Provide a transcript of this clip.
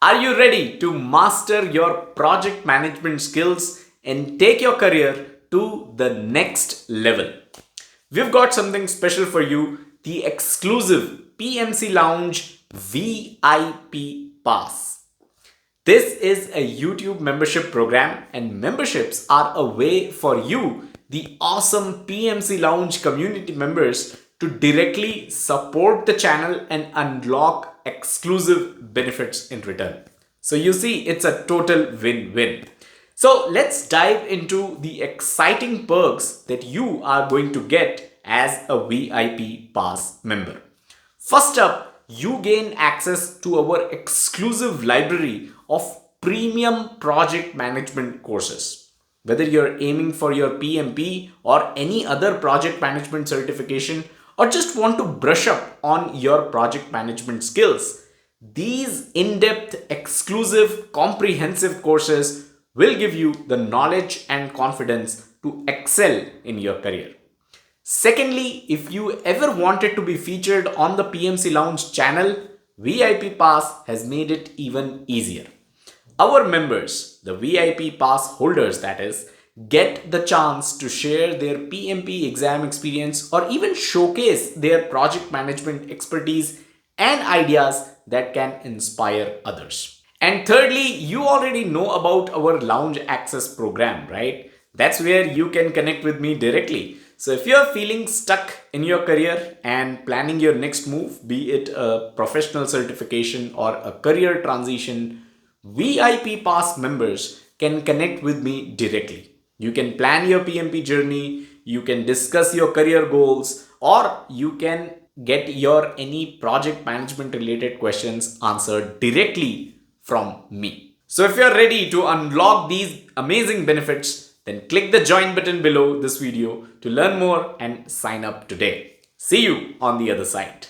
Are you ready to master your project management skills and take your career to the next level? We've got something special for you, the exclusive PMC Lounge VIP Pass. This is a YouTube membership program, and memberships are a way for you, the awesome PMC Lounge community members, to directly support the channel and unlock exclusive benefits in return. So you see, it's a total win-win. So let's dive into the exciting perks that you are going to get as a VIP Pass member. First up, you gain access to our exclusive library of premium project management courses. Whether you're aiming for your PMP or any other project management certification, or just want to brush up on your project management skills, these in-depth, exclusive, comprehensive courses will give you the knowledge and confidence to excel in your career. Secondly, if you ever wanted to be featured on the PMC Lounge channel, VIP Pass has made it even easier. Our members, the VIP Pass holders that is, get the chance to share their PMP exam experience or even showcase their project management expertise and ideas that can inspire others. And thirdly, you already know about our Lounge Access program, right? That's where you can connect with me directly. So if you're feeling stuck in your career and planning your next move, be it a professional certification or a career transition, VIP Pass members can connect with me directly. You can plan your PMP journey, you can discuss your career goals, or you can get your any project management related questions answered directly from me. So if you're ready to unlock these amazing benefits, then click the join button below this video to learn more and sign up today. See you on the other side.